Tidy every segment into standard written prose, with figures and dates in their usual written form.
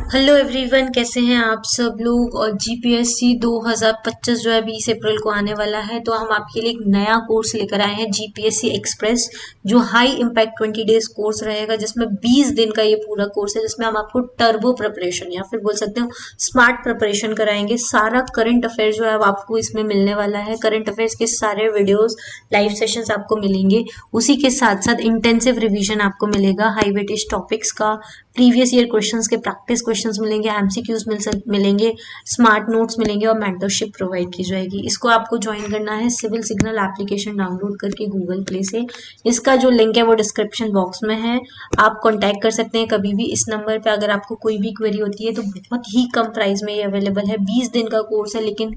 Hello everyone, कैसे हैं आप सब लोग। और जीपीएससी 2025 जो है 20 अप्रैल को आने वाला है, तो हम आपके लिए एक नया कोर्स लेकर आए हैं, जीपीएससी एक्सप्रेस, जो हाई इम्पैक्ट 20 डेज कोर्स रहेगा, जिसमें 20 दिन का ये पूरा कोर्स है, जिसमें हम आपको टर्बो प्रिपरेशन या फिर बोल सकते हो स्मार्ट प्रिपरेशन कराएंगे। सारा करंट अफेयर जो है वो आपको इसमें मिलने वाला है। करंट अफेयर्स के सारे वीडियोस, लाइव सेशंस आपको मिलेंगे। उसी के साथ साथ इंटेंसिव रिवीजन आपको मिलेगा हाई वेटेज टॉपिक्स का, प्रीवियस ईयर क्वेश्चंस के प्रैक्टिस क्वेश्चंस मिलेंगे, एमसीक्यूज मिलेंगे, स्मार्ट नोट्स मिलेंगे और मेंटरशिप प्रोवाइड की जाएगी। इसको आपको ज्वाइन करना है सिविल सिग्नल एप्लीकेशन डाउनलोड करके गूगल प्ले से। इसका जो लिंक है वो डिस्क्रिप्शन बॉक्स में है, आप कॉन्टैक्ट कर सकते हैं कभी भी इस नंबर पे। अगर आपको कोई भी क्वेरी होती है तो बहुत ही कम प्राइस में ये अवेलेबल है। 20 दिन का कोर्स है, लेकिन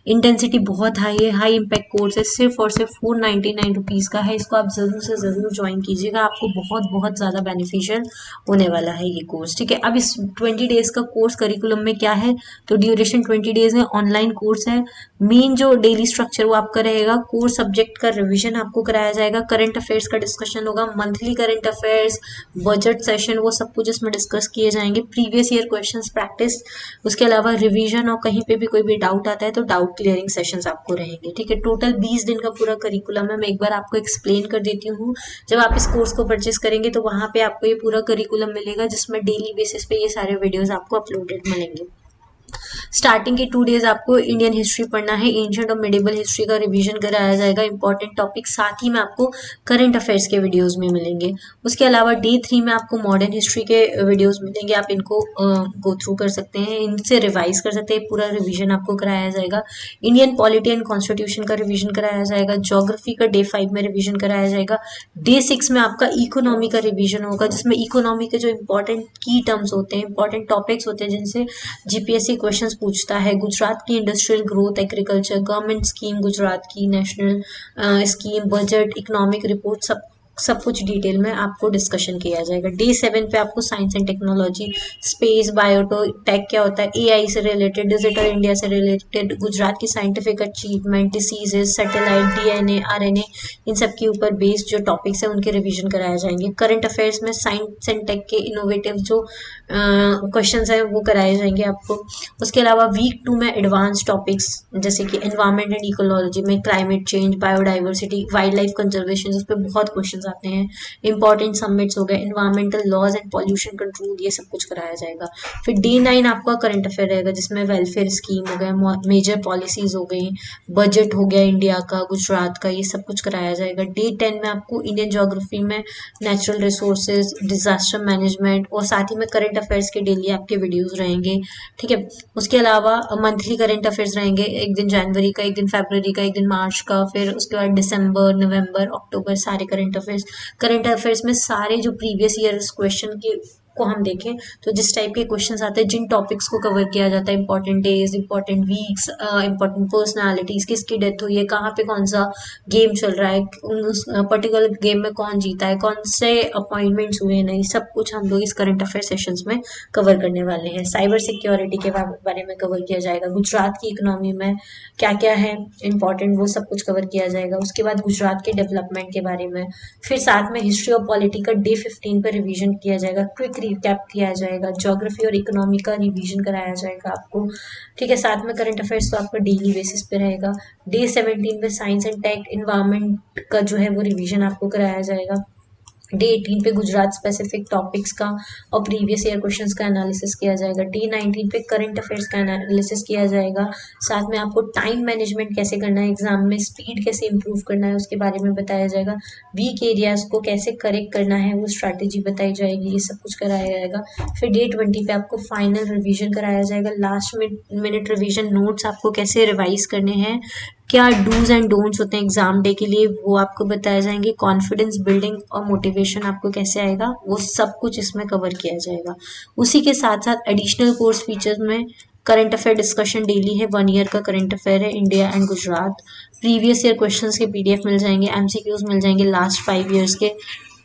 इंटेंसिटी बहुत हाई है, हाई इम्पैक्ट कोर्स है, सिर्फ और सिर्फ 499 रुपीज़ का है। इसको आप ज़रूर से ज़रूर ज्वाइन कीजिएगा, आपको बहुत बहुत ज़्यादा बेनिफिशियल होने वाला है ये कोर्स। ठीक है, अब इस 20 डेज का कोर्स करिकुलम में क्या है, तो ड्यूरेशन 20 डेज है, ऑनलाइन कोर्स है। मेन जो डेली स्ट्रक्चर वो आपका रहेगा, कोर सब्जेक्ट का रिवीजन आपको कराया जाएगा, करंट अफेयर्स का डिस्कशन होगा, monthly current affairs, budget session, वो सब कुछ इसमें डिस्कस किए जाएंगे, प्रीवियस ईयर क्वेश्चंस प्रैक्टिस, उसके अलावा रिवीजन, और कहीं पे भी कोई भी डाउट आता है तो डाउट क्लियरिंग सेशंस आपको रहेंगे। ठीक है, टोटल 20 दिन का पूरा करिकुलम है। मैं एक बार आपको एक्सप्लेन कर देती हूँ। जब आप इस कोर्स को परचेस करेंगे तो वहाँ पे आपको ये पूरा करिकुलम मिलेगा, जिसमें डेली बेसिस पे ये सारे वीडियोस आपको अपलोडेड मिलेंगे। स्टार्टिंग के 2 डेज आपको इंडियन हिस्ट्री पढ़ना है, एंशिएंट और मिडिवल हिस्ट्री का रिवीजन कराया जाएगा, इंपॉर्टेंट टॉपिक, साथ ही में आपको करंट अफेयर्स के वीडियोस में मिलेंगे। उसके अलावा डे 3 में आपको मॉडर्न हिस्ट्री के वीडियोस मिलेंगे, आप इनको गो थ्रू कर सकते हैं, इनसे रिवाइज कर सकते हैं, पूरा रिवीजन आपको कराया जाएगा। इंडियन पॉलिटी एंड कॉन्स्टिट्यूशन का रिवीजन कराया जाएगा, ज्योग्राफी का डे 5 में रिवीजन कराया जाएगा। डे 6 में आपका इकोनॉमी का रिवीजन होगा, जिसमें इकोनॉमी के जो इंपॉर्टेंट की टर्म्स होते हैं, इंपॉर्टेंट टॉपिक्स होते हैं, जिनसे जीपीएससी क्वेश्चंस पूछता है, गुजरात की industrial growth, agriculture, government scheme Gujarat की, national scheme, budget, economic report, सब कुछ डिटेल में आपको डिस्कशन किया जाएगा। डे 7 पे आपको science and technology, space, biotech क्या होता है, एआई से रिलेटेड, डिजिटल इंडिया से रिलेटेड, गुजरात की scientific achievement, diseases, satellite, DNA, RNA, इन सब के ऊपर बेस्ड जो टॉपिक्स है उनके रिवीजन कराए जाएंगे। करंट अफेयर्स में साइंस एंड टेक के इनोवेटिव जो क्वेश्चन है वो कराए जाएंगे आपको। उसके अलावा वीक 2 में एडवांस टॉपिक्स जैसे कि एनवायरमेंट एंड इकोलॉजी में climate change, biodiversity, wild life conservation, इस पे बहुत क्वेश्चंस आते हैं। इंपॉर्टेंट समिट्स हो गए, environmental laws and pollution control, ये सब कुछ कराया जाएगा। फिर डे 9 आपका करंट अफेयर रहेगा, जिसमें वेलफेयर स्कीम हो गए, मेजर पॉलिसीज हो गई, बजट हो गया इंडिया का, गुजरात का, ये सब कुछ कराया जाएगा। डे 10 में आपको इंडियन ज्योग्राफी में नेचुरल रिसोर्सेज, डिजास्टर मैनेजमेंट, और साथ ही में करंट अफेयर्स के डेली आपके वीडियोस रहेंगे। ठीक है, उसके अलावा मंथली करंट अफेयर्स रहेंगे, एक दिन जनवरी का, एक दिन फरवरी का, एक दिन मार्च का, फिर उसके बाद दिसंबर, नवंबर, अक्टूबर, सारे करंट अफेयर्स में सारे जो प्रीवियस ईयर क्वेश्चन के को हम देखें तो जिस टाइप के क्वेश्चंस आते हैं, जिन टॉपिक्स को कवर किया जाता है, important days, important weeks, important personalities, किसकी डेथ हुई है, कहाँ पे कौन सा गेम चल रहा है, उस पर्टिकुलर गेम में कौन जीता है, कौन से अपॉइंटमेंट्स हुए, नहीं, सब कुछ हम लोग इस करंट अफेयर सेशंस में कवर करने वाले हैं। साइबर सिक्योरिटी के बारे में कवर किया जाएगा, गुजरात की इकोनॉमी में क्या क्या है इंपॉर्टेंट, वो सब कुछ कवर किया जाएगा। उसके बाद गुजरात के डेवलपमेंट के बारे में, फिर साथ में हिस्ट्री और पॉलिटी का डे 15 पर रिवीजन किया जाएगा, क्विक रिकैप किया जाएगा, ज्योग्राफी और इकोनॉमी का रिवीजन कराया जाएगा आपको। ठीक है, साथ में करंट अफेयर्स तो आपका डेली बेसिस पे रहेगा। डे 17 में साइंस एंड टेक, इन्वायरमेंट का जो है वो रिवीजन आपको कराया जाएगा। डे 18 पे गुजरात स्पेसिफिक टॉपिक्स का और प्रीवियस ईयर क्वेश्चंस का एनालिसिस किया जाएगा। डे 19 पे करंट अफेयर्स का एनालिसिस किया जाएगा, साथ में आपको टाइम मैनेजमेंट कैसे करना है, एग्जाम में स्पीड कैसे इंप्रूव करना है उसके बारे में बताया जाएगा, वीक एरियाज को कैसे करेक्ट करना है वो स्ट्रैटेजी बताई जाएगी, ये सब कुछ कराया जाएगा। फिर डे 20 पे आपको फाइनल रिवीजन कराया जाएगा, लास्ट मिनट रिवीजन नोट्स आपको कैसे रिवाइज करने हैं, क्या डूज एंड डोंट्स होते हैं एग्जाम डे के लिए वो आपको बताए जाएंगे, कॉन्फिडेंस बिल्डिंग और मोटिवेशन आपको कैसे आएगा, वो सब कुछ इसमें कवर किया जाएगा। उसी के साथ साथ एडिशनल कोर्स फीचर्स में करंट अफेयर डिस्कशन डेली है, 1 ईयर का करंट अफेयर है India and Gujarat, previous year questions के पीडीएफ मिल जाएंगे, एमसीक्यूज मिल जाएंगे लास्ट 5 ईयर्स के,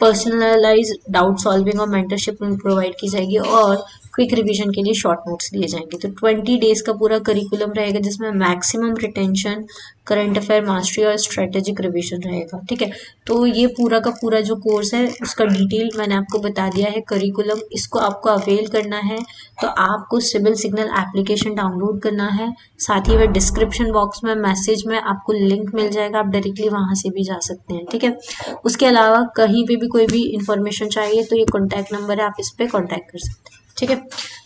पर्सनलाइज डाउट सॉल्विंग और मेंटरशिप प्रोवाइड की जाएगी, और क्विक रिवीजन के लिए शॉर्ट नोट्स दिए जाएंगे। तो 20 डेज का पूरा करिकुलम रहेगा, जिसमें maximum retention, current affair mastery और स्ट्रेटेजिक रिवीजन रहेगा। ठीक है, तो ये पूरा का पूरा जो कोर्स है उसका डिटेल मैंने आपको बता दिया है, करिकुलम। इसको आपको अवेल करना है तो आपको सिविल सिग्नल एप्लीकेशन डाउनलोड करना है, साथ ही वह डिस्क्रिप्शन बॉक्स में मैसेज में आपको लिंक मिल जाएगा, आप डायरेक्टली वहां से भी जा सकते हैं। ठीक है, उसके अलावा कहीं पे भी कोई भी इंफॉर्मेशन चाहिए तो ये कॉन्टैक्ट नंबर है, आप इस पर कॉन्टैक्ट कर सकते हैं। ठीक है,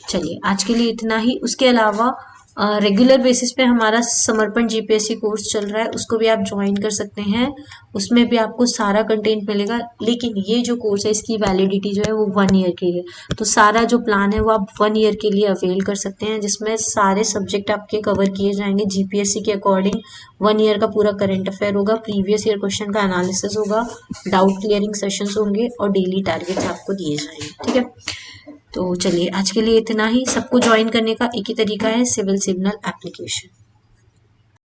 चलिए आज के लिए इतना ही। उसके अलावा रेगुलर बेसिस पे हमारा समर्पण जीपीएससी कोर्स चल रहा है, उसको भी आप ज्वाइन कर सकते हैं। उसमें भी आपको सारा कंटेंट मिलेगा, लेकिन ये जो कोर्स है इसकी वैलिडिटी जो है वो 1 ईयर की है। तो सारा जो प्लान है वो आप 1 ईयर के लिए अवेल कर सकते हैं, जिसमें सारे सब्जेक्ट आपके कवर किए जाएंगे जीपीएससी के अकॉर्डिंग। 1 ईयर का पूरा करंट अफेयर होगा, प्रीवियस ईयर क्वेश्चन का एनालिसिस होगा, डाउट क्लियरिंग सेशंस होंगे और डेली टारगेट्स आपको दिए जाएंगे। ठीक है, तो चलिए आज के लिए इतना ही। सबको ज्वाइन करने का एक ही तरीका है, सिविल सिग्नल एप्लीकेशन।